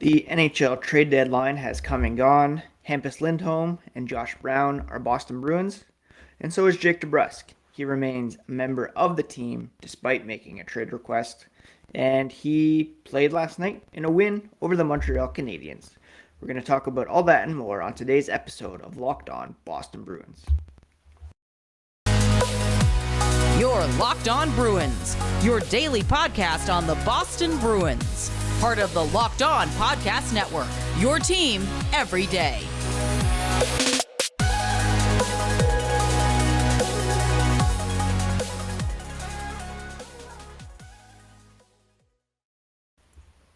The NHL trade deadline has come and gone. Hampus Lindholm and Josh Brown are Boston Bruins, and so is Jake DeBrusk. He remains a member of the team despite making a trade request, and he played last night in a win over the Montreal Canadiens. We're going to talk about all that and more on today's episode of Locked On Boston Bruins. You're Locked On Bruins, your daily podcast on the Boston Bruins. Part of the Locked On Podcast Network, your team every day.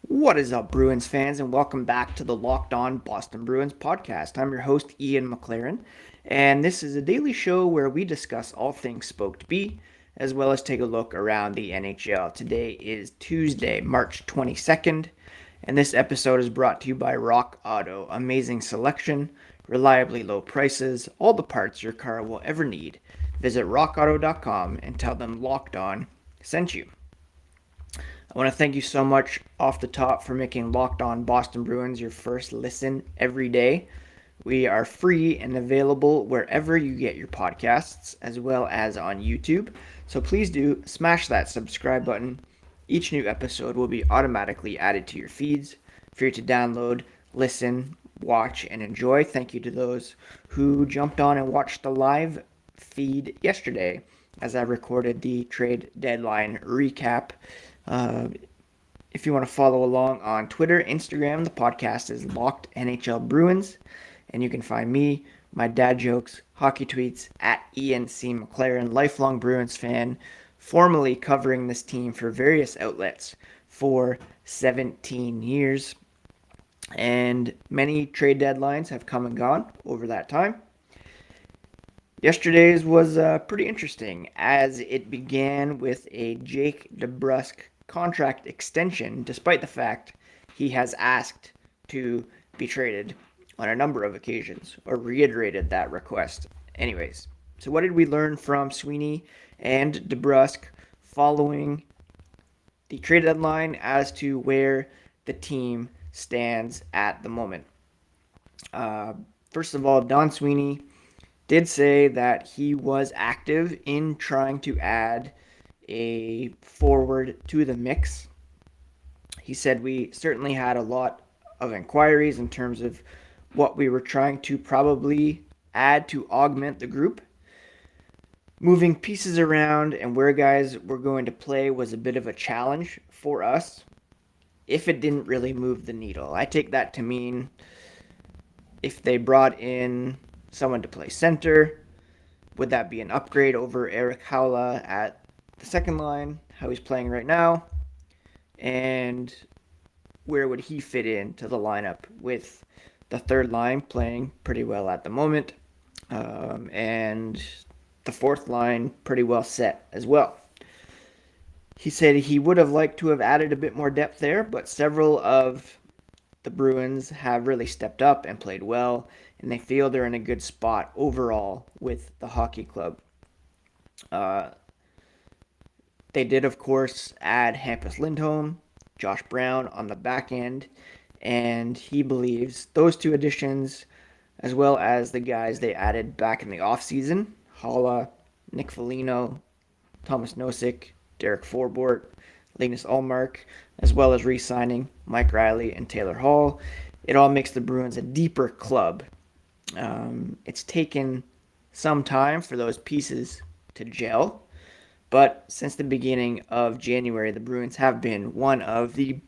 What is up, Bruins fans, and welcome back to the Locked On Boston Bruins podcast. I'm your host, Ian McLaren, and this is a daily show where we discuss all things Spoke to Be, as well as take a look around the NHL. Today is Tuesday, March 22nd, and this episode is brought to you by Rock Auto. Amazing selection, reliably low prices, all the parts your car will ever need. Visit rockauto.com and tell them Locked On sent you. I want to thank you so much off the top for making Locked On Boston Bruins your first listen every day. We are free and available wherever you get your podcasts, as well as on YouTube. So please do smash that subscribe button. Each new episode will be automatically added to your feeds, for you to download, listen, watch, and enjoy. Thank you to those who jumped on and watched the live feed yesterday as I recorded the trade deadline recap. If you want to follow along on Twitter, Instagram, the podcast is Locked NHL Bruins, and you can find me, my dad jokes, hockey tweets at Ian C. McLaren, lifelong Bruins fan, formerly covering this team for various outlets for 17 years. And many trade deadlines have come and gone over that time. Yesterday's was pretty interesting, as it began with a Jake DeBrusk contract extension, despite the fact he has asked to be traded on a number of occasions, or reiterated that request. Anyways, so what did we learn from Sweeney and DeBrusk following the trade deadline as to where the team stands at the moment? First of all, Don Sweeney did say that he was active in trying to add a forward to the mix. He said we certainly had a lot of inquiries in terms of what we were trying to probably add to augment the group. Moving pieces around and where guys were going to play was a bit of a challenge for us if it didn't really move the needle. I take that to mean if they brought in someone to play center, would that be an upgrade over Eric Haula at the second line, how he's playing right now, and where would he fit into the lineup with the third line playing pretty well at the moment, and the fourth line pretty well set as well. He said he would have liked to have added a bit more depth there, but several of the Bruins have really stepped up and played well, and they feel they're in a good spot overall with the hockey club. They did, of course, add Hampus Lindholm, Josh Brown on the back end, and he believes those two additions, as well as the guys they added back in the offseason, Haula, Nick Foligno, Thomas Nosek, Derek Forbort, Linus Ullmark, as well as re-signing Mike Riley and Taylor Hall, it all makes the Bruins a deeper club. It's taken some time for those pieces to gel, but since the beginning of January, the Bruins have been one of the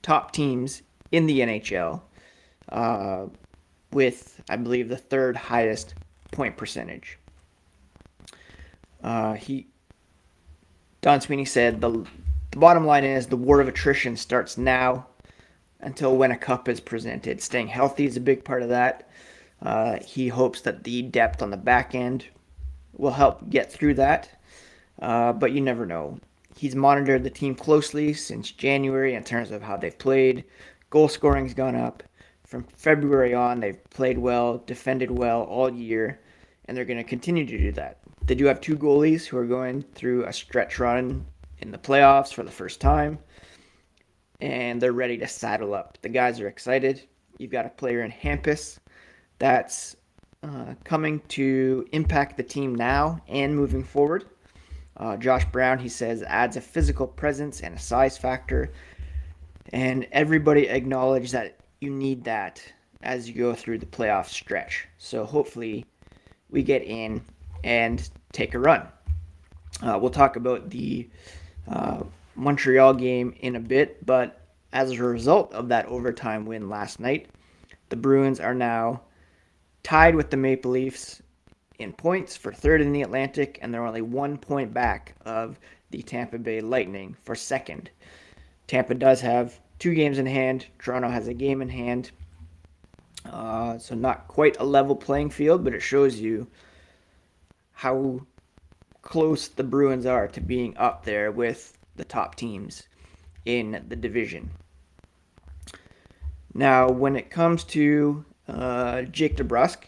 top teams in the NHL, with, I believe, the third highest point percentage. Don Sweeney said the bottom line is the war of attrition starts now until when a cup is presented. Staying healthy is a big part of that. He hopes that the depth on the back end will help get through that, but you never know. He's monitored the team closely since January in terms of how they've played. Goal scoring's gone up. From February on, they've played well, defended well all year, and they're going to continue to do that. They do have two goalies who are going through a stretch run in the playoffs for the first time. and they're ready to saddle up. The guys are excited. You've got a player in Hampus that's coming to impact the team now and moving forward. Josh Brown, he says, adds a physical presence and a size factor, and everybody acknowledged that you need that as you go through the playoff stretch. So hopefully we get in and take a run. We'll talk about the Montreal game in a bit, but as a result of that overtime win last night, the Bruins are now tied with the Maple Leafs in points for third in the Atlantic, and they're only 1 point back of the Tampa Bay Lightning for second. Tampa does have 2 games in hand. Toronto has a game in hand. So not quite a level playing field, but it shows you how close the Bruins are to being up there with the top teams in the division. Now, when it comes to Jake DeBrusk,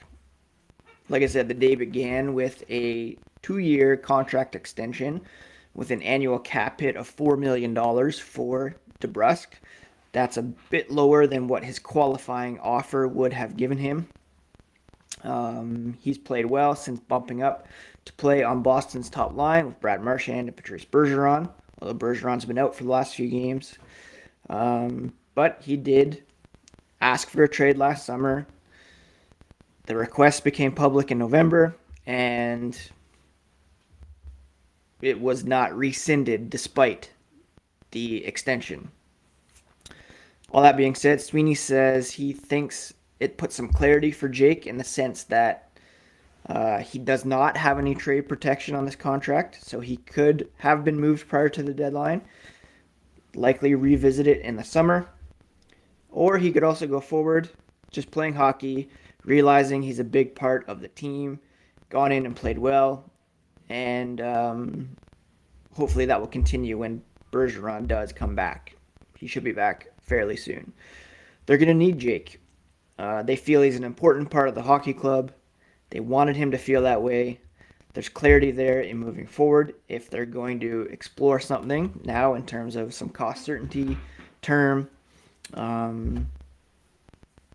like I said, the day began with a 2-year contract extension with an annual cap hit of $4 million for DeBrusk. That's a bit lower than what his qualifying offer would have given him. He's played well since bumping up to play on Boston's top line with Brad Marchand and Patrice Bergeron, although Bergeron's been out for the last few games. But he did ask for a trade last summer. The request became public in November, and it was not rescinded despite the extension. All that being said, Sweeney says he thinks it puts some clarity for Jake in the sense that he does not have any trade protection on this contract, so he could have been moved prior to the deadline, likely revisit it in the summer, or he could also go forward just playing hockey, realizing he's a big part of the team, gone in and played well, and hopefully that will continue when Bergeron does come back. He should be back fairly soon. They're going to need Jake. They feel he's an important part of the hockey club. They wanted him to feel that way. There's clarity there in moving forward if they're going to explore something now in terms of some cost certainty, term.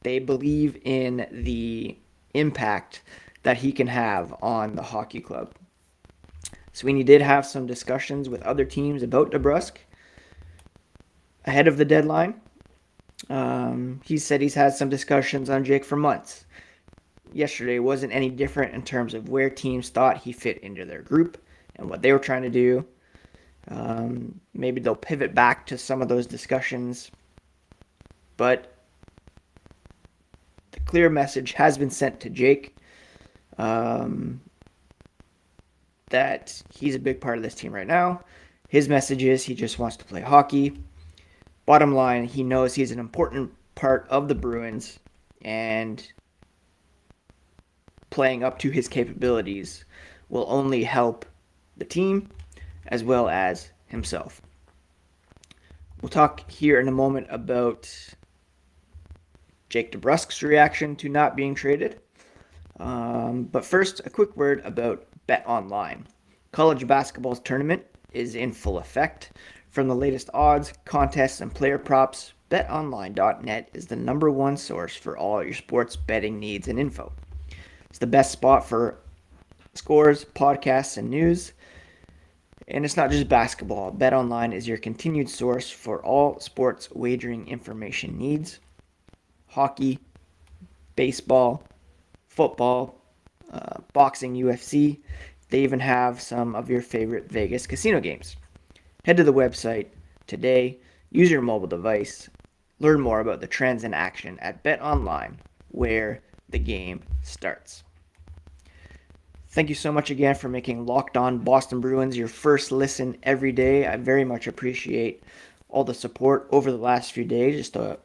They believe in the impact that he can have on the hockey club. Sweeney did have some discussions with other teams about DeBrusk ahead of the deadline. He said he's had some discussions on Jake for months. Yesterday wasn't any different in terms of where teams thought he fit into their group and what they were trying to do. Maybe they'll pivot back to some of those discussions, but the clear message has been sent to Jake that he's a big part of this team right now. His message is he just wants to play hockey. Bottom line, he knows he's an important part of the Bruins, and playing up to his capabilities will only help the team as well as himself. We'll talk here in a moment about Jake DeBrusk's reaction to not being traded. But first, a quick word about BetOnline. College basketball's tournament is in full effect. From the latest odds, contests, and player props, BetOnline.net is the #1 source for all your sports betting needs and info. It's the best spot for scores, podcasts, and news. And it's not just basketball. BetOnline is your continued source for all sports wagering information needs. Hockey, baseball, football, boxing, UFC. They even have some of your favorite Vegas casino games. Head to the website today, use your mobile device, learn more about the trends in action at BetOnline, where the game starts. Thank you so much again for making Locked On Boston Bruins your first listen every day. I very much appreciate all the support over the last few days. Just a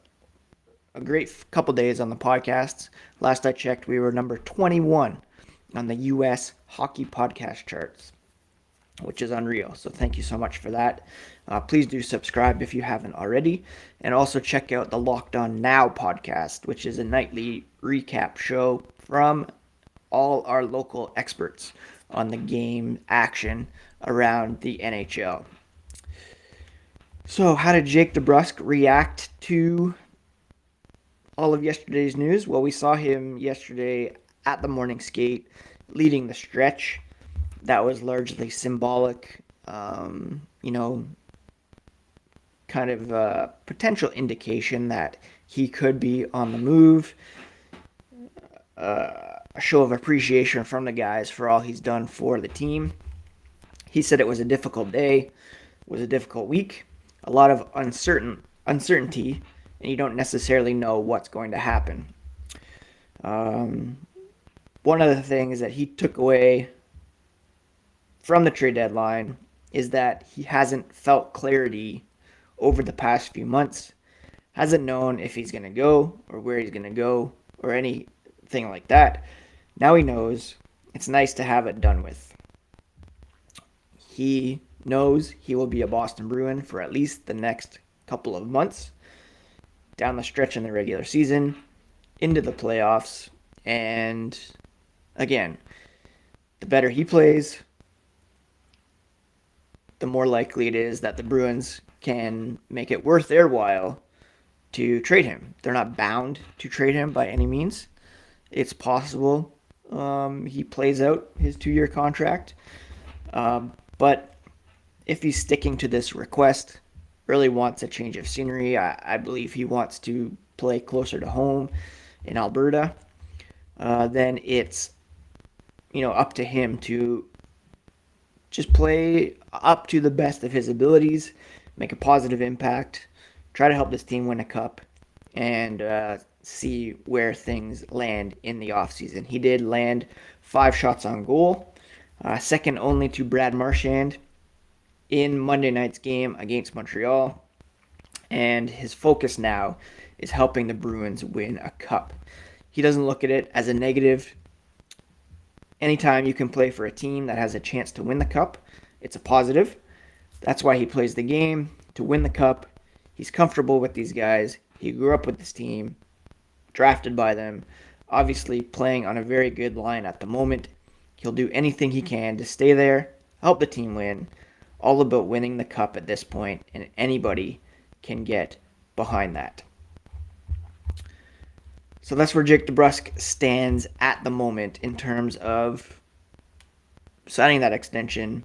great couple days on the podcasts. Last I checked, we were number 21 on the U.S. hockey podcast charts, which is unreal. So thank you so much for that. Please do subscribe if you haven't already. And also check out the Locked On Now podcast, which is a nightly recap show from all our local experts on the game action around the NHL. So, how did Jake DeBrusk react to all of yesterday's news? Well, we saw him yesterday at the morning skate leading the stretch. That was largely symbolic, you know, kind of a potential indication that he could be on the move. A show of appreciation from the guys for all he's done for the team. He said it was a difficult day, it was a difficult week, a lot of uncertainty, and you don't necessarily know what's going to happen. One of the things that he took away from the trade deadline is that he hasn't felt clarity over the past few months, hasn't known if he's going to go or where he's going to go or anything like that. Now he knows. It's nice to have it done with. He knows he will be a Boston Bruin for at least the next couple of months, down the stretch in the regular season, into the playoffs, and again, the better he plays, the more likely it is that the Bruins can make it worth their while to trade him. They're not bound to trade him by any means. It's possible he plays out his 2-year contract. But if he's sticking to this request, really wants a change of scenery, I believe he wants to play closer to home in Alberta, then it's up to him to just play up to the best of his abilities, make a positive impact, try to help this team win a cup, and see where things land in the offseason. He did land 5 shots on goal, second only to Brad Marchand in Monday night's game against Montreal. And his focus now is helping the Bruins win a cup. He doesn't look at it as a negative. Anytime you can play for a team that has a chance to win the cup, it's a positive. That's why he plays the game, to win the cup. He's comfortable with these guys. He grew up with this team, drafted by them, obviously playing on a very good line at the moment. He'll do anything he can to stay there, help the team win. All about winning the cup at this point, and anybody can get behind that. So that's where Jake DeBrusk stands at the moment in terms of signing that extension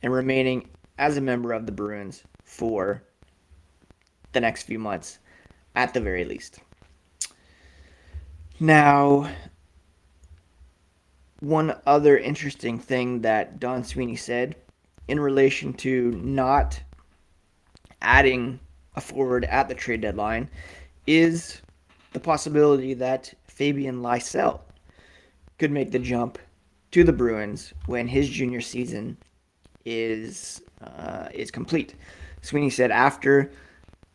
and remaining as a member of the Bruins for the next few months, at the very least. Now, one other interesting thing that Don Sweeney said in relation to not adding a forward at the trade deadline is the possibility that Fabian Lysell could make the jump to the Bruins when his junior season is complete. Sweeney said after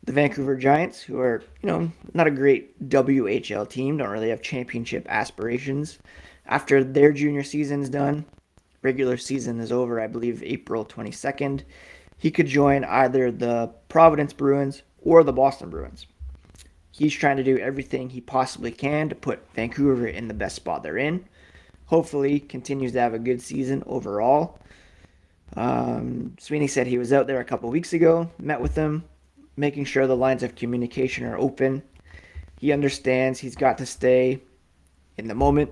the Vancouver Giants, who are, not a great WHL team, don't really have championship aspirations, after their junior season is done, regular season is over, I believe April 22nd, he could join either the Providence Bruins or the Boston Bruins. He's trying to do everything he possibly can to put Vancouver in the best spot they're in. Hopefully continues to have a good season overall. Sweeney said he was out there a couple weeks ago, met with them, making sure the lines of communication are open. He understands he's got to stay in the moment,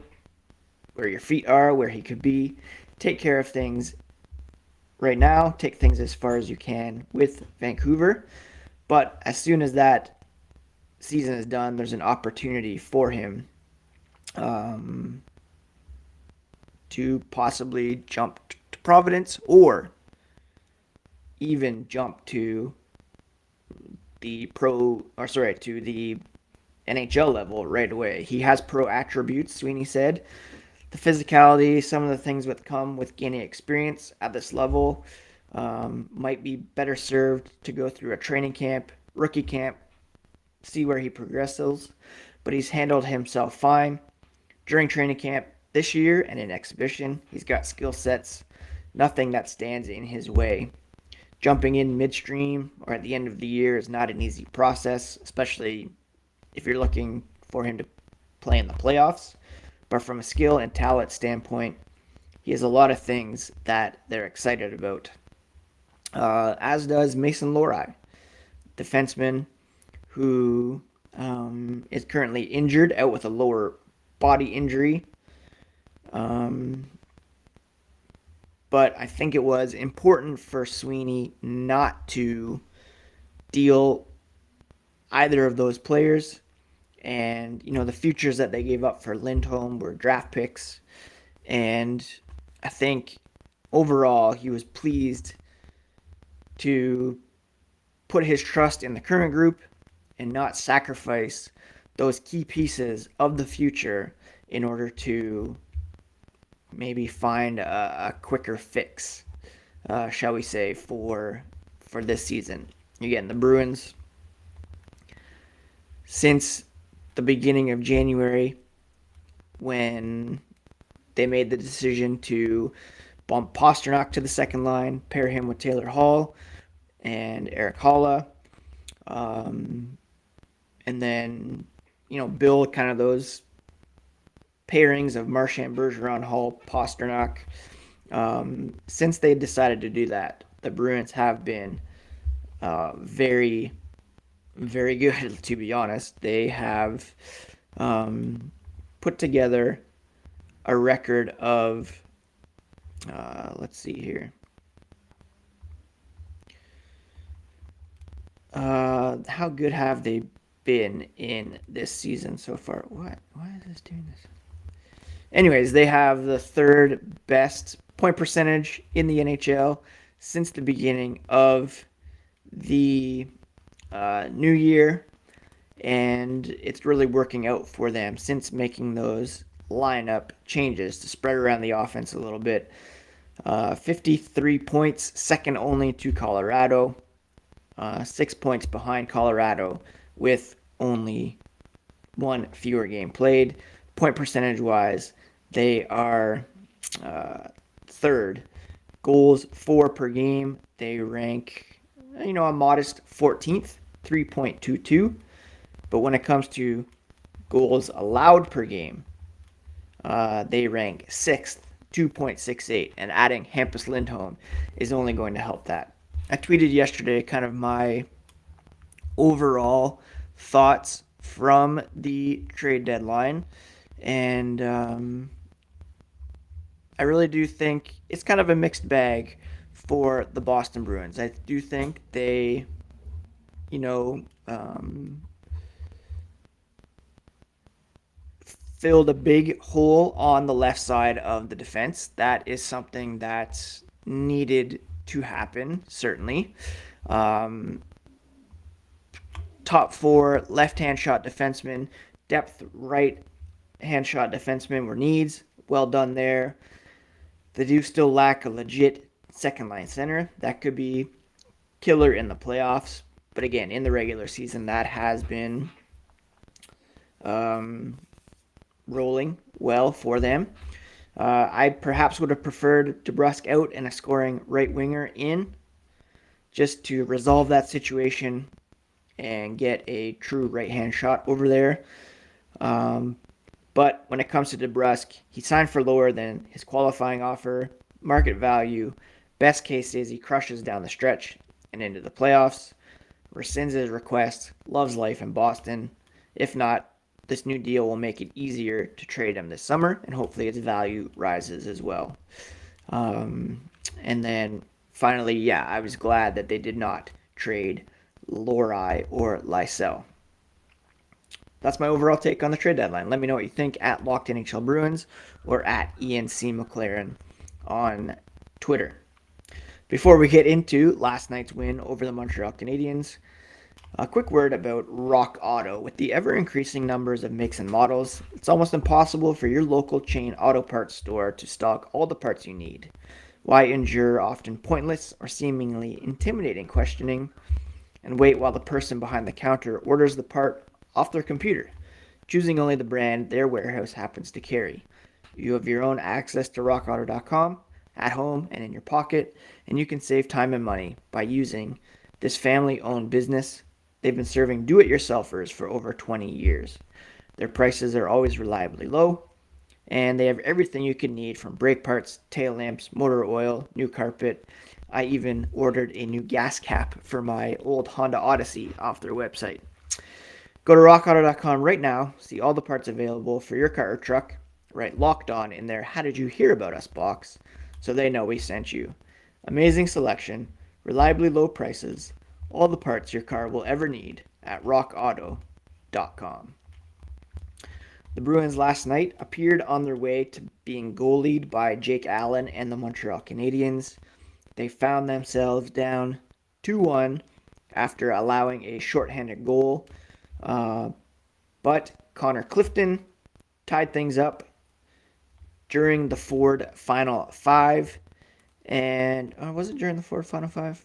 where your feet are, where he could be. Take care of things right now. Take things as far as you can with Vancouver. But as soon as that season is done, there's an opportunity for him to possibly jump to Providence or even jump to the NHL level right away. He has pro attributes, Sweeney said. The physicality, some of the things that come with gaining experience at this level might be better served to go through a training camp, rookie camp, see where he progresses. But he's handled himself fine during training camp this year and in exhibition. He's got skill sets, nothing that stands in his way. Jumping in midstream or at the end of the year is not an easy process, especially if you're looking for him to play in the playoffs. But from a skill and talent standpoint, he has a lot of things that they're excited about. As does Mason Lohrei. defenseman who is currently injured, out with a lower body injury. But I think it was important for Sweeney not to deal either of those players. And, the futures that they gave up for Lindholm were draft picks. And I think overall he was pleased to put his trust in the current group and not sacrifice those key pieces of the future in order to maybe find a quicker fix, shall we say, for this season. Again, the Bruins, since the beginning of January, when they made the decision to bump Pastrnak to the second line, pair him with Taylor Hall and Eric Holla, and then, build kind of those pairings of Marchand, Bergeron, Hall, Pastrnak. Since they decided to do that, the Bruins have been very, very good, to be honest. They have put together a record of, let's see here. How good have they been in this season so far? Why is this doing this? Anyways, they have the third best point percentage in the NHL since the beginning of the new year, and it's really working out for them since making those lineup changes to spread around the offense a little bit. 53 points, second only to Colorado. 6 points behind Colorado with only one fewer game played. Point percentage wise, they are third. Goals for per game, they rank, a modest 14th, 3.22. But when it comes to goals allowed per game, they rank 6th, 2.68. And adding Hampus Lindholm is only going to help that. I tweeted yesterday kind of my overall thoughts from the trade deadline. And I really do think it's kind of a mixed bag for the Boston Bruins. I do think they, filled a big hole on the left side of the defense. That is something that's needed to happen, certainly. Top four left-hand shot defensemen, depth right-hand shot defensemen were needs. Well done there. They do still lack a legit second-line center. That could be killer in the playoffs. But again, in the regular season, that has been rolling well for them. I perhaps would have preferred DeBrusk out and a scoring right winger in, just to resolve that situation and get a true right-hand shot over there. But when it comes to DeBrusk, he signed for lower than his qualifying offer, market value. Best case is he crushes down the stretch and into the playoffs, rescinds his request, loves life in Boston. If not, this new deal will make it easier to trade him this summer, and hopefully its value rises as well. And then finally, I was glad that they did not trade Lori or Lysell. That's my overall take on the trade deadline. Let me know what you think at Locked NHL Bruins or at ENC McLaren on Twitter. Before we get into last night's win over the Montreal Canadiens, a quick word about Rock Auto. With the ever-increasing numbers of makes and models, it's almost impossible for your local chain auto parts store to stock all the parts you need. Why endure often pointless or seemingly intimidating questioning and wait while the person behind the counter orders the part off their computer, choosing only the brand their warehouse happens to carry? You have your own access to rockauto.com at home and in your pocket, and you can save time and money by using this family-owned business. They've been serving do-it-yourselfers for over 20 years. Their prices are always reliably low, and they have everything you can need from brake parts, tail lamps, motor oil, new carpet, I even ordered a new gas cap for my old Honda Odyssey off their website. Go to rockauto.com right now, see all the parts available for your car or truck. Write Locked On in their How Did You Hear About Us box so they know we sent you. Amazing selection, reliably low prices, all the parts your car will ever need at rockauto.com. The Bruins last night appeared on their way to being goalied by Jake Allen and the Montreal Canadiens. They found themselves down 2-1 after allowing a shorthanded goal. But Connor Clifton tied things up during the Ford Final Five. And was it during the Ford Final Five?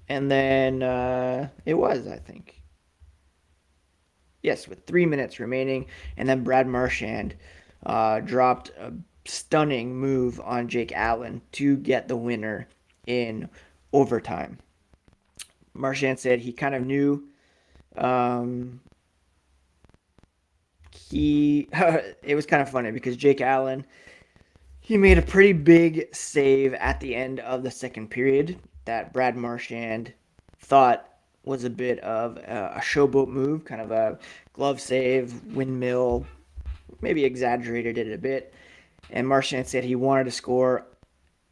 And then it was, I think. Yes, with 3 minutes remaining. And then Brad Marchand dropped a stunning move on Jake Allen to get the winner in overtime. Marchand said he kind of knew it was kind of funny because Jake Allen, he made a pretty big save at the end of the second period that Brad Marchand thought was a bit of a showboat move, kind of a glove save, windmill, maybe exaggerated it a bit. And Marchand said he wanted to score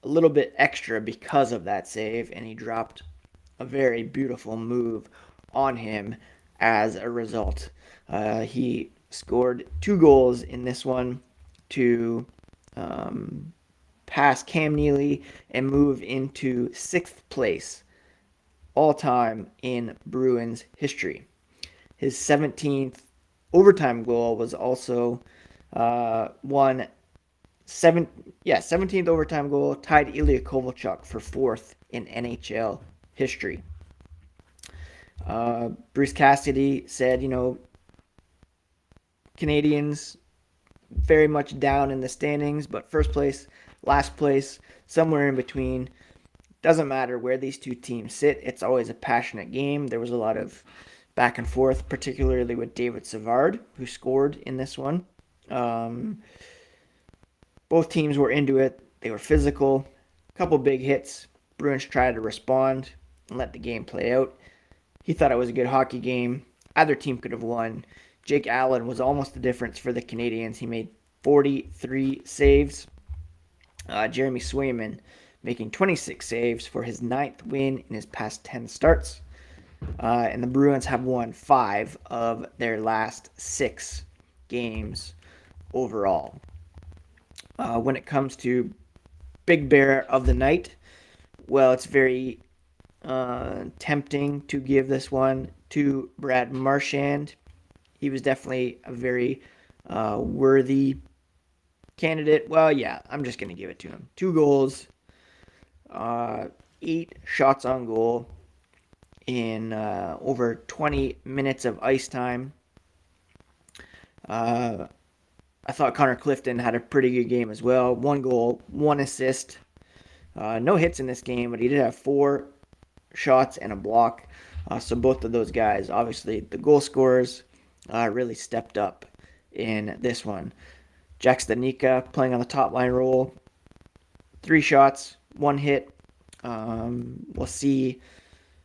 a little bit extra because of that save, and he dropped a very beautiful move on him as a result. He scored 2 goals in this one to pass Cam Neely and move into 6th place all time in Bruins history. His 17th overtime goal was also 17th overtime goal, tied Ilya Kovalchuk for 4th in NHL history. Bruce Cassidy said, Canadians very much down in the standings, but first place, last place, somewhere in between. Doesn't matter where these two teams sit. It's always a passionate game. There was a lot of back and forth, particularly with David Savard, who scored in this one. Both teams were into it. They were physical. A couple big hits. Bruins tried to respond and let the game play out. He thought it was a good hockey game. Either team could have won. Jake Allen was almost the difference for the Canadians. He made 43 saves. Jeremy Swayman making 26 saves for his 9th win in his past 10 starts. And the Bruins have won 5 of their last 6 games overall. When it comes to Big Bear of the night, well, it's very tempting to give this one to Brad Marchand. He was definitely a very worthy candidate. Well, yeah, I'm just going to give it to him. 2 goals, 8 shots on goal in over 20 minutes of ice time. I thought Connor Clifton had a pretty good game as well. 1 goal, 1 assist. No hits in this game, but he did have 4 shots and a block. So both of those guys, obviously the goal scorers, really stepped up in this one. Jack Stanika playing on the top line role. 3 shots, 1 hit. We'll see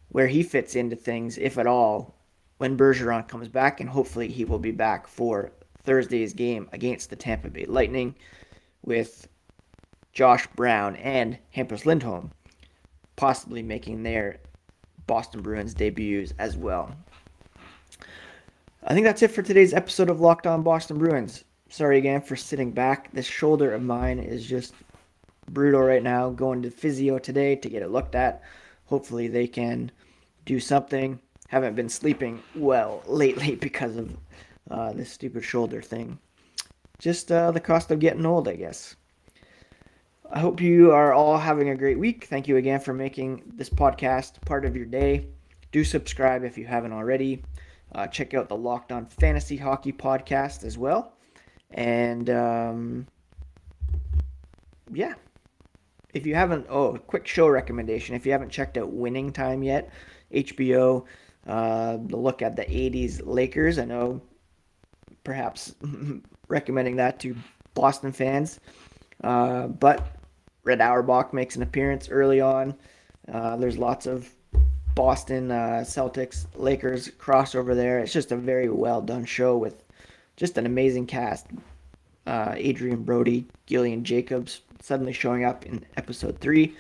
where he fits into things, if at all, when Bergeron comes back, and hopefully he will be back for Thursday's game against the Tampa Bay Lightning with Josh Brown and Hampus Lindholm possibly making their Boston Bruins debuts as well. I think that's it for today's episode of Locked On Boston Bruins. Sorry again for sitting back. This shoulder of mine is just brutal right now. Going to physio today to get it looked at. Hopefully they can do something. Haven't been sleeping well lately because of this stupid shoulder thing. Just the cost of getting old, I guess. I hope you are all having a great week. Thank you again for making this podcast part of your day. Do subscribe if you haven't already. Check out the Locked On Fantasy Hockey podcast as well. And, yeah. If you haven't, quick show recommendation. If you haven't checked out Winning Time yet, HBO, the look at the 80s Lakers. I know perhaps recommending that to Boston fans. But Red Auerbach makes an appearance early on. There's lots of Boston Celtics Lakers crossover there. It's just a very well done show with just an amazing cast. Adrian Brody, Gillian Jacobs suddenly showing up in episode 3.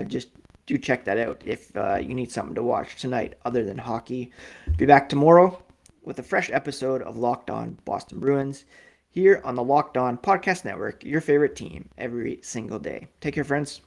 Just do check that out if you need something to watch tonight other than hockey. Be back tomorrow with a fresh episode of Locked On Boston Bruins here on the Locked On Podcast Network, your favorite team every single day. Take care, friends.